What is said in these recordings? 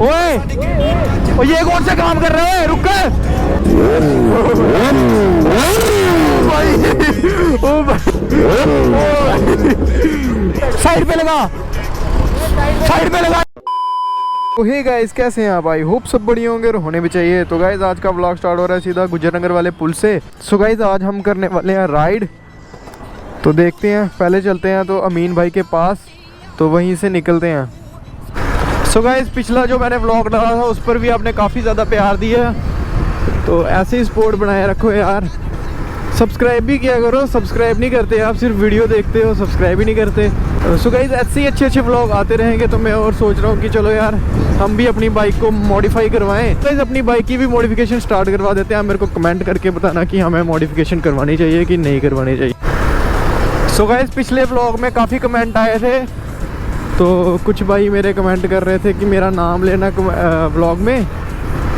ओए ओ ये कौन सा काम कर रहे हैं? रुक भाई, ओ भाई, साइड पे लगा, साइड पे लगा। हे गाइस, कैसे हैं आप? आई होप सब बढ़िया होंगे और होने भी चाहिए। तो गाइस आज का व्लॉग स्टार्ट हो रहा है सीधा गुजरनगर वाले पुल से। सो गाइस आज हम करने वाले हैं राइड, तो देखते हैं। पहले चलते हैं तो अमीन भाई के पास, तो वहीं से निकलते हैं। सो गाइस पिछला जो मैंने व्लॉग डाला था उस पर भी आपने काफ़ी ज़्यादा प्यार दिया, तो ऐसे ही सपोर्ट बनाए रखो यार। सब्सक्राइब भी किया करो, सब्सक्राइब नहीं करते आप, सिर्फ वीडियो देखते हो, सब्सक्राइब ही नहीं करते। सो गाइस ऐसे ही अच्छे व्लॉग आते रहेंगे। तो मैं और सोच रहा हूँ कि चलो यार हम भी अपनी बाइक को मॉडिफाई करवाएं। तो गाइस अपनी बाइक की भी मॉडिफिकेशन स्टार्ट करवा देते हैं। मेरे को कमेंट करके बताना कि हमें मॉडिफिकेशन करवानी चाहिए कि नहीं करवानी चाहिए। सो गाइस पिछले व्लॉग में काफ़ी कमेंट आए थे, तो कुछ भाई मेरे कमेंट कर रहे थे कि मेरा नाम लेना व्लॉग में,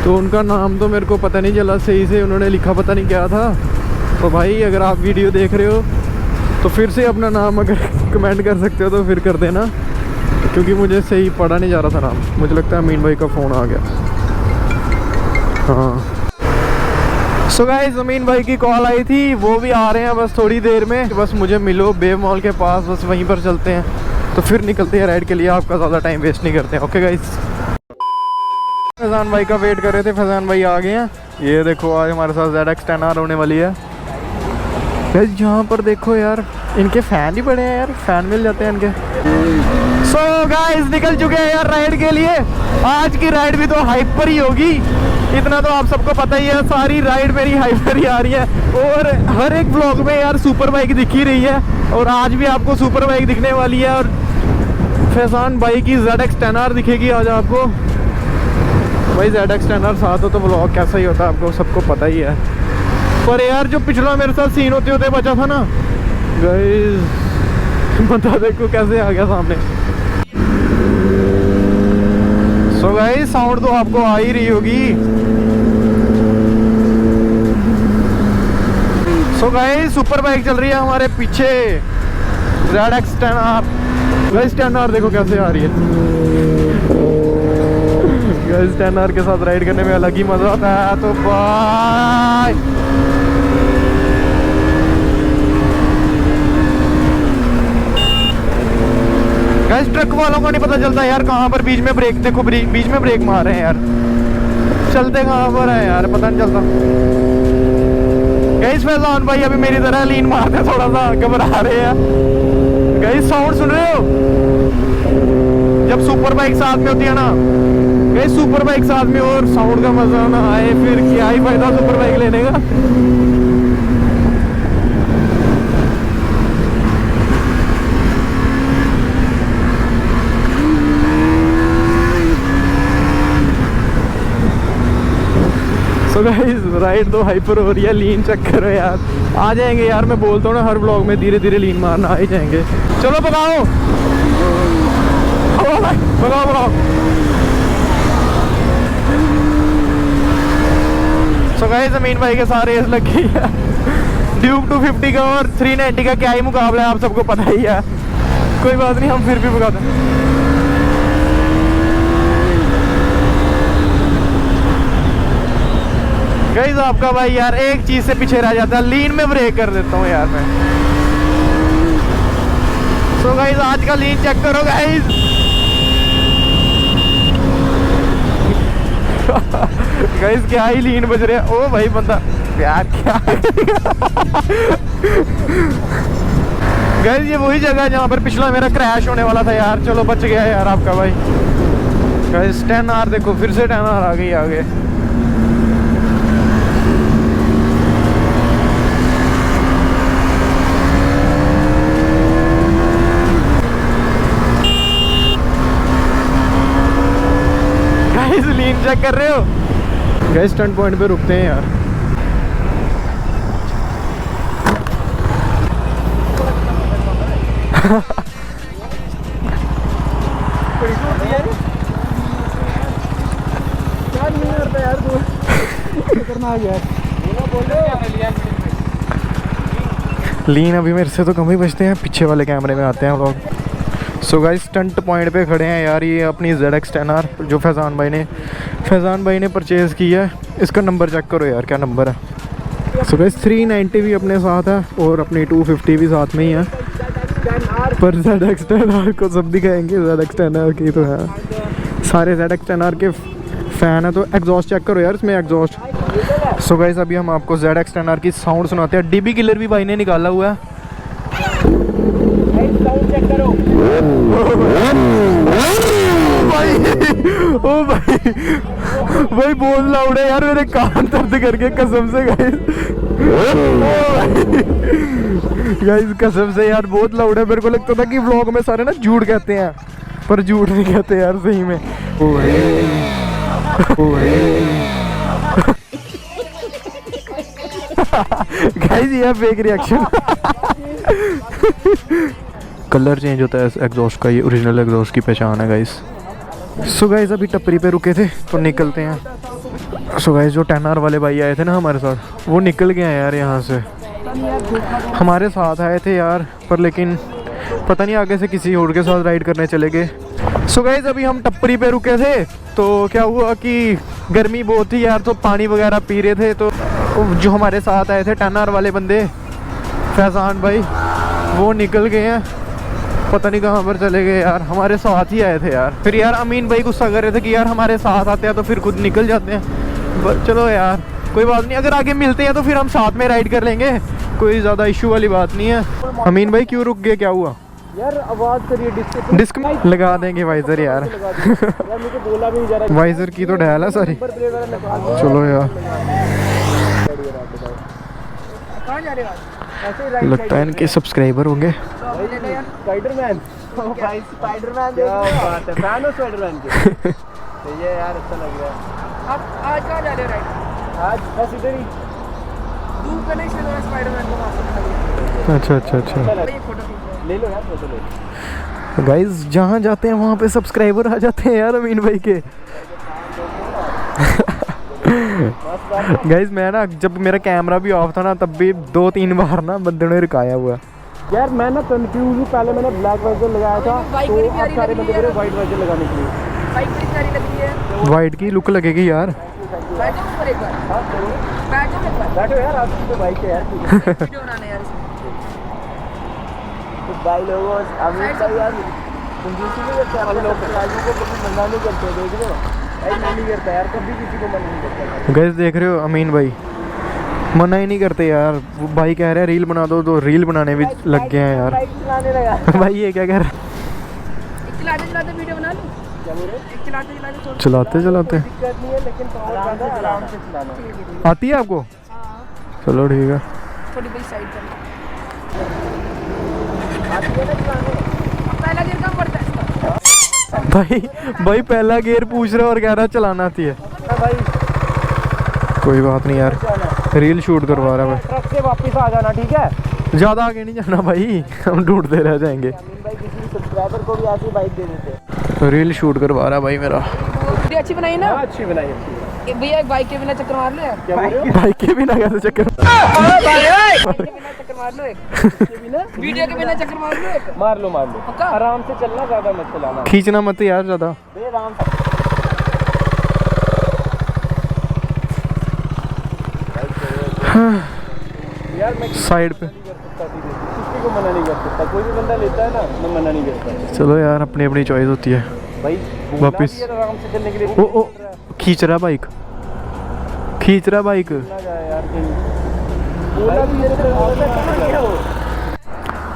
तो उनका नाम तो मेरे को पता नहीं चला सही से, उन्होंने लिखा पता नहीं क्या था। तो भाई अगर आप वीडियो देख रहे हो तो फिर से अपना नाम अगर कमेंट कर सकते हो तो फिर कर देना, क्योंकि मुझे सही पढ़ा नहीं जा रहा था नाम। मुझे लगता है अमीन भाई का फ़ोन आ गया। हाँ सो गाइस अमीन भाई की कॉल आई थी, वो भी आ रहे हैं बस थोड़ी देर में। बस मुझे मिलो बेब मॉल के पास, बस वहीं पर चलते हैं तो फिर निकलते हैं राइड के लिए। आपका ज़्यादा टाइम वेस्ट नहीं करते हैं। ओके गाइस, फैज़ान भाई का वेट कर रहे थे, फैज़ान भाई आ गए हैं। ये देखो आज हमारे साथ ZX 10R होने वाली है। गाइस यहाँ पर देखो यार, इनके फ़ैन ही बड़े हैं यार, फ़ैन मिल जाते हैं इनके। सो गाइस निकल चुके हैं यार राइड के लिए। आज की राइड भी तो हाइप पर ही होगी, इतना तो आप सबको पता ही है। सारी राइड मेरी हाइप पर ही आ रही है और हर एक व्लॉग में यार सुपर बाइक दिख ही रही है, और आज भी आपको सुपर बाइक दिखने वाली है। और फैज़ान भाई की ZX 10R दिखेगी आज आपको। भाई ZX 10R साथ हो तो व्लॉग कैसा ही होता है आपको सबको पता ही है। पर यार जो पिछला मेरे साथ सीन होते होते बचा था ना गाइस, बता देखो कैसे आ गया सामने। सो गाइस साउंड तो आपको आ ही रही होगी। सो गाइस सुपर बाइक चल रही है हमारे पीछे, ZX 10R। गाइस 10R देखो कैसे आ रही है। गाइस 10R के साथ राइड करने में अलग ही मजा आता है। तो बाय गाइस, ट्रक वालों को नहीं पता चलता यार कहाँ पर बीच में ब्रेक, देखो बीच में ब्रेक मार रहे हैं यार, चलते कहाँ पर है यार पता नहीं चलता। गाइस फैज़ान भाई अभी मेरी तरह लीन मारते, थोड़ा सा घबरा रहे हैं। गाइस साउंड सुन रहे हो जब सुपर बाइक साथ में होती है ना गाइस, सुपर बाइक साथ में और साउंड का मजा ना आए फिर क्या ही फायदा सुपर बाइक लेने का। सो गाइस राइड तो हाइपर हो रही है, लीन चेक करो यार। आ जाएंगे यार, मैं बोलता हूँ ना हर ब्लॉग में धीरे धीरे लीन मारना आ ही जाएंगे। चलो भगाओ भगाओ भगाओ। सो गाइस अमीन भाई के सारे रेस लगी है। ड्यूक 250 का और 390 का क्या ही मुकाबला है, आप सबको पता ही है। कोई बात नहीं, हम फिर भी भगाते हैं। गाइस आपका भाई यार एक चीज से पीछे रह जाता है, लीन में ब्रेक कर देता हूँ यार मैं। सो गाइस आज का लीन चेक करो गाइस। गाइस क्या ही लीन बज रहे हैं। ओ भाई बंदा यार क्या गाइस ये वही जगह है जहाँ पर पिछला मेरा क्रैश होने वाला था यार। चलो बच गया यार आपका भाई। गाइस 10R देखो फिर से 10R आ गई आगे। गाइस लीन चेक कर रहे हो गाइस, स्टंट पॉइंट पे रुकते हैं यार। लीन अभी मेरे से तो कम ही बचते हैं, पीछे वाले कैमरे में आते हैं लोग। सो गाइस स्टंट पॉइंट पे खड़े हैं यार, ये अपनी ZX 10R जो फैज़ान भाई ने परचेज़ की है। इसका नंबर चेक करो यार, क्या नंबर है। सो गाइस 390 भी अपने साथ है और अपनी 250 भी साथ में ही है, पर ZX 10R को सब दिखाएंगे। ZX 10R की तो है, सारे ZX 10R के फ़ैन है। तो एग्जॉस्ट चेक करो यार, इसमें एग्जॉस्ट। सो गाइस अभी हम आपको ZX 10R की साउंड सुनाते हैं। DB किलर भी भाई ने निकाला हुआ है। चेक करो भाई, ओ भाई बहुत लाउड है यार, मेरे कान दर्द करके कसम से गाइस कसम से यार बहुत लाउड है। मेरे को लगता था कि व्लॉग में सारे ना झूठ कहते हैं, पर झूठ नहीं कहते यार सही में। ओ गाइस ये फेक रिएक्शन। कलर चेंज होता है एग्जॉस्ट का, ये ओरिजिनल एग्जॉस्ट की पहचान है गाइस। सो गाइस अभी टपरी पे रुके थे तो निकलते हैं। सो गाइस जो 10R वाले भाई आए थे ना हमारे साथ, वो निकल गए हैं यार यहाँ से। हमारे साथ आए थे यार, पर लेकिन पता नहीं आगे से किसी और के साथ राइड करने चले गए। सो गाइस अभी हम टपरी पे रुके थे तो क्या हुआ कि गर्मी बहुत थी यार, तो पानी वगैरह पी रहे थे। तो जो हमारे साथ आए थे 10R वाले बंदे फैज़ान भाई, वो निकल गए हैं, पता नहीं कहाँ पर चले गए यार। हमारे साथ ही आए थे यार। फिर यार अमीन भाई गुस्सा कर रहे थे कि यार हमारे साथ आते हैं तो फिर खुद निकल जाते हैं। चलो यार कोई बात नहीं, अगर आगे मिलते हैं तो फिर हम साथ में राइड कर लेंगे, कोई ज़्यादा इशू वाली बात नहीं है। अमीन भाई क्यों रुक गए, क्या हुआ यार? आवाज़ करिए, डिस्क लगा देंगे वाइजर यार। मुझे बोला भी नहीं जा रहा। वाइजर की तो ढैल है सारी। चलो यार कहाँ जा रहे हो? लगता है इनके सब्सक्राइबर होंगे। स्पाइडरमैन, भाई स्पाइडरमैन क्या बात है, फैन हो स्पाइडरमैन के? ये यार अच्छा लग रहा है। आप आज कहाँ जा रहे हो राइड? आज बस इधर ही दूर कनेक्शन है स्पाइडरमैन को वहाँ से। अच्छा ले लो यार, फोटो ले लो। गाइस जहाँ जाते हैं वहाँ पे सब्सक्राइबर आ जाते हैं यार अमीन भाई के। गाइस मैं ना जब मेरा कैमरा भी ऑफ था ना, तब भी 2-3 बार ना बंदे ने रुकाया हुआ। यार मैं ना कंफ्यूज हूँ, पहले मैंने ब्लैक वाइजर लगाया था तो अब सारे बंदे मेरे वाइट वाइजर लगाने के लिए। बाइक बड़ी प्यारी लग रही है, वाइट की लुक लगेगी यार। बैठो ऊपर एक बार, बैठो यार, आपकी तो बाइक है यार। वीडियो बनाने यार तो भाई लोगों अमीन भाई यार कंजूसी नहीं करते हम लोग, साइजों को कभी मना नहीं करते, देख रहे हो? ऐसा नहीं करता यार, कभी किसी को मना नहीं करता। गाइस देख रहे हो अमीन भाई मना ही नहीं करते यार। वो भाई कह रहे हैं रील बना दो, तो रील बनाने भी लग गए हैं यार। बाइक चलाने लगा भाई ये क्या कह रहा है? चलाते वीडियो बना लो, क्या बोल रहे? चलाते दिक्कत नहीं है, लेकिन आराम से चलाना। आती है आपको? चलो ठीक है। थोड़ी बड़ी साइड कर आती है ना चलाने। पहला गियर कम पड़ता है भाई पहला गियर पूछ रहा और कह रहा चलाना आती है। भाई कोई बात नहीं यार, रील शूट करवा रहा है भाई। ट्रक से वापस आ जाना, ठीक है? ज़्यादा आगे नहीं जाना भाई, हम ढूंढते रह जाएंगे। अमीन भाई किसी सब्सक्राइबर को भी ऐसी बाइक दे देते। तो रील शूट करवा रहा भाई मेरा। वीडियो अच्छी बनाई ना? अच्छी बनाई। भैया एक बाइक के बिना चक्कर मार लो यार। क्या बोल रहे हो? बाइक के बिना कैसे चक्कर? चक्कर मार लो एक। वीडियो के बिना चक्कर मार लो एक। मार लो पक्का? आराम से चलना, ज़्यादा मत चलाना। खींचना मत यार ज़्यादा। आराम से यार मैं साइड पे किसी को मना नहीं कर सकता, कोई भी बंदा लेता है ना, मैं मना नहीं करता। चलो यार अपनी अपनी चॉइस होती है भाई वापिस। आराम से चलने के लिए ओ खींच रहा बाइक।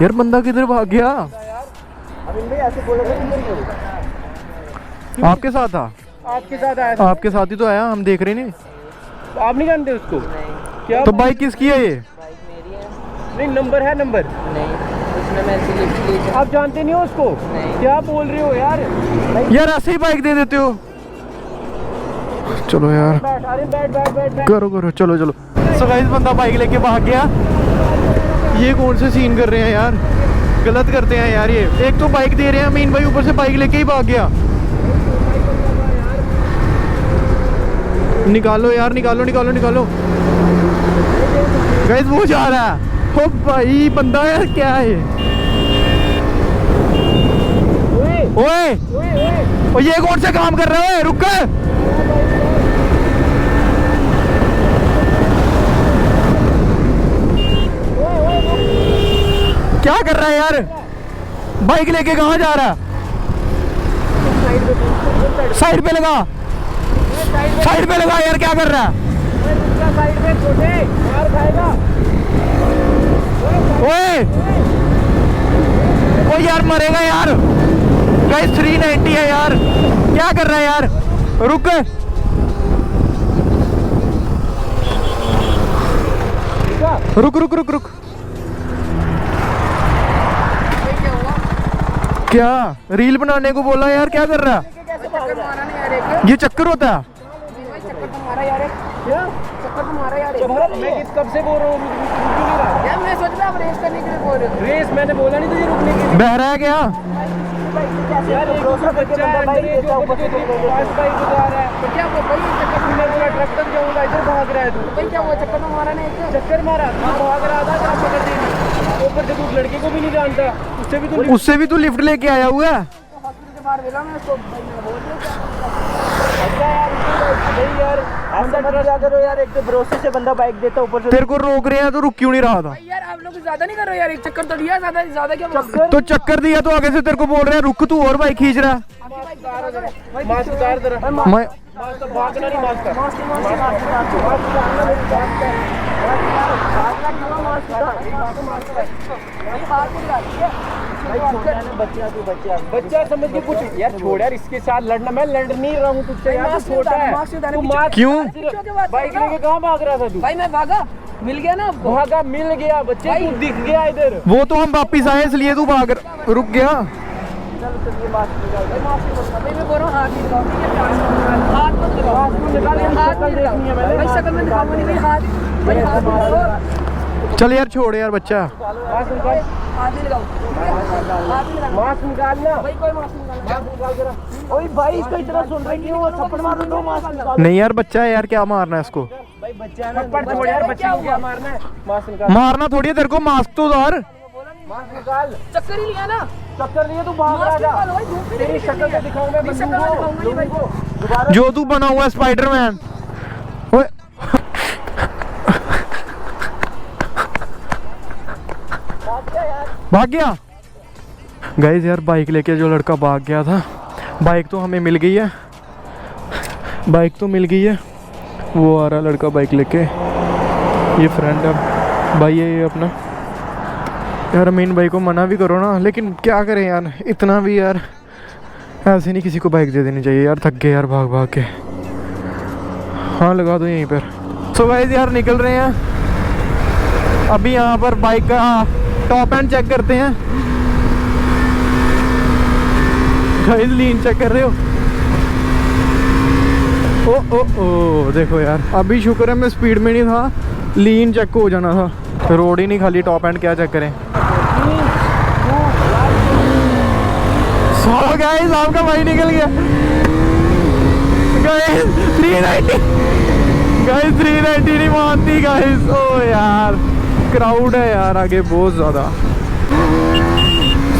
यार बंदा किधर भाग गया? आपके साथ था? आपके साथ आया था। आपके साथ ही तो आया, हम देख रहे नहीं। आप नहीं जानते उसको? क्या तो बाइक किसकी है ये? नहीं नंबर है, नंबर नहीं उसने, मैं लिख ली। आप जानते नहीं हो उसको? क्या बोल रहे हो यार? यार ऐसे ही बाइक दे देते हो। चलो यार बैठ। करो चलो। सो गाइस बंदा बाइक लेके भाग गया। ये कौन से सीन कर रहे हैं यार, गलत करते हैं यार ये। एक तो बाइक दे रहे हैं अमीन भाई, ऊपर से बाइक लेके ही भाग गया। निकालो यार, निकालो। गाइस वो जा रहा है। ओ भाई बंदा यार क्या है? ओए ओ ये कौन से काम कर रहे हो? रुक। क्या कर रहा है यार? बाइक लेके कहाँ जा रहा है? साइड पे लगा, साइड पे लगा यार, क्या कर रहा है? साइड में छोटे यार खाएगा। ओए ओ यार मरेगा यार। गाइस 390 है यार, क्या कर रहा है यार? रुक। रुक रुक रुक रुक। क्या रील बनाने को बोला यार? क्या कर रहा है? ये चक्कर होता है? मैं कब से बोल रहा हूँ यार? मैं सोच रहा हूँ रेस करने के लिए बोल रहे हो। रेस मैंने बोला नहीं तुझे रुकने के लिए। बह रहा है क्या? यार एक दूसरा बच्चा है जो फास्ट बाइक बता रहा है तो क्या वो भाई चक्कर में मैं पूरा ट्रक तक जाऊंगा, इधर भाग रहा है तू। भाई क्या हुआ? चक्कर में मारा नहीं? चक्कर मारा, तू भाग रहा था, क्या पकड़ दी? ऊपर से तू लड़के को भी नहीं जानता, उससे भी तू लिफ्ट लेके आया हुआ है? हॉस्पिटल से बाहर मिला मैं उसको, भाई मैं बोल रहा हूं यार हम क्या करो यार, एक तो भरोसे से बंदा बाइक देता ऊपर से तेरे को रोक रहे हैं तो रुक क्यों नहीं रहा था? यार आप लोग ज्यादा नहीं कर रहे हो यार, एक चक्कर तो दिया, ज्यादा ज्यादा क्या चक्कर? तो चक्कर दिया तो आगे से तेरे को बोल रहे हैं रुक, तू और बाइक खींच रहा है। मास्क उतार जरा। मैं मास्क भागना नहीं, मास्क बच्चा समझ के कुछ यार छोड़ यार, इसके साथ लड़ना, मैं लड़ नहीं रहा हूँ तुझसे यार, तू छोटा है। क्यों? बाइक लेके कहाँ भाग रहा था तू? भाई मैं भागा, मिल गया ना, भागा मिल गया बच्चे, तू दिख गया इधर। वो तो हम वापिस आए इसलिए तू भाग रुक गया। चलो चलिए मास्क निकाल, भाई मैं बोल रहा हूँ हाथ निकाल, हाथ मत लगाओ, हाथ देखनी है मैंने, भाई शक्ल में दिखाऊंगा नहीं, भाई हाथ निकालो। चल यार छोड़ यार बच्चा। मास्क निकाल, हाथ नहीं लगाओ, हाथ नहीं लगाओ, मास्क निकालना भाई, कोई मास्क निकालना, मास्क निकाल जरा। ओए भाई इसको इतना सुन रहे क्यों? थप्पड़ मार दो, मास्क निकाल। नहीं यार बच्चा है यार, क्या मारना है इसको? भाई बच्चा है ना, थप्पड़ छोड़ यार, बच्चे को क्या मारना है? मास्क निकाल। मारना थोड़ी है तेरे को, मास्क तो उतार। मास्क निकाल। चक्कर ही लिया ना, चक्कर लिए तू भाग रहा था, तेरी शक्ल पे दिखाऊं मैं बंदूक को, जो तू बना हुआ स्पाइडरमैन। ओए भाग गया। गाइस यार बाइक लेके जो लड़का भाग गया था, बाइक तो हमें मिल गई है, बाइक तो मिल गई है। वो आ रहा लड़का बाइक लेके, ये फ्रेंड है भाई है ये अपना। यार अमीन भाई को मना भी करो ना, लेकिन क्या करें यार, इतना भी यार ऐसे नहीं किसी को बाइक दे देनी चाहिए यार, थक गए यार भाग भाग के। हाँ लगा दो यहीं पर। सो गाइस यार निकल रहे हैं अभी, यहाँ पर बाइक का टॉप एंड चेक करते हैं। गाइस लीन चेक कर रहे हो? ओ ओ ओ देखो यार, अभी शुक्र है मैं स्पीड में नहीं था, लीन चेक हो जाना था। रोड ही नहीं खाली, टॉप एंड क्या चेक करें। सो गाइस आपका भाई निकल गया। गाइस 390, गाइस 390 नहीं मानती गाइस। ओ यार क्राउड है यार आगे बहुत ज़्यादा।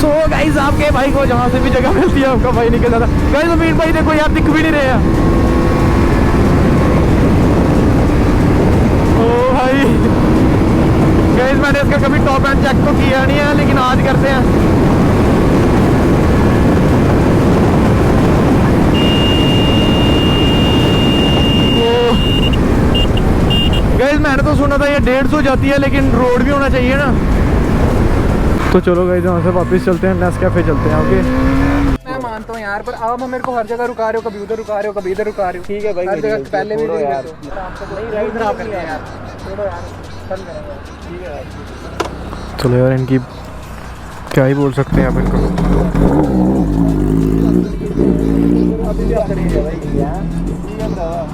सो गाइस आपके भाई को जहाँ से भी जगह मिलती है आपका भाई निकल जाता। गाइस अमीन भाई देखो यार, दिख भी नहीं रहे हैं। ओ भाई गाइस मैंने इसका कभी टॉप एंड चेक तो किया नहीं है, लेकिन आज करते हैं। गाइस मैंने तो सुना था ये 150 जाती है, लेकिन रोड भी होना चाहिए ना। तो चलो गाइस यहाँ से वापस चलते हैं, नेस्कैफे चलते हैं। ओके मैं मानता हूँ यार, पर आप मेरे को हर जगह रुका रहे हो, कभी उधर रुका रहे हो, कभी इधर रुका रहे हो। ठीक है भाई, हर जगह पहले भी यार चलो यार, इनकी क्या ही बोल सकते हैं आप इनको।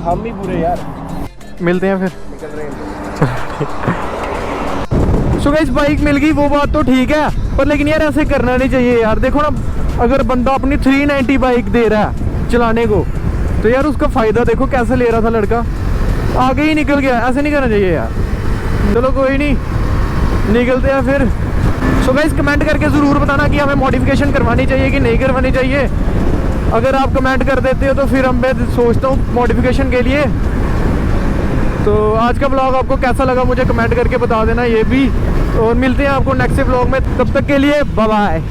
हम ही बुरे यार, मिलते हैं फिर। सो गाइस बाइक मिल गई, वो बात तो ठीक है, पर लेकिन यार ऐसे करना नहीं चाहिए यार। देखो ना, अगर बंदा अपनी 390 बाइक दे रहा है चलाने को, तो यार उसका फ़ायदा देखो कैसे ले रहा था लड़का, आगे ही निकल गया। ऐसे नहीं करना चाहिए यार। चलो कोई नहीं, निकलते हैं फिर। सो गाइस कमेंट करके ज़रूर बताना कि हमें मॉडिफिकेशन करवानी चाहिए कि नहीं करवानी चाहिए। अगर आप कमेंट कर देते हो तो फिर मैं सोचता हूँ मॉडिफिकेशन के लिए। तो आज का ब्लॉग आपको कैसा लगा मुझे कमेंट करके बता देना ये भी। और मिलते हैं आपको नेक्स्ट ब्लॉग में, तब तक के लिए बाय बाय।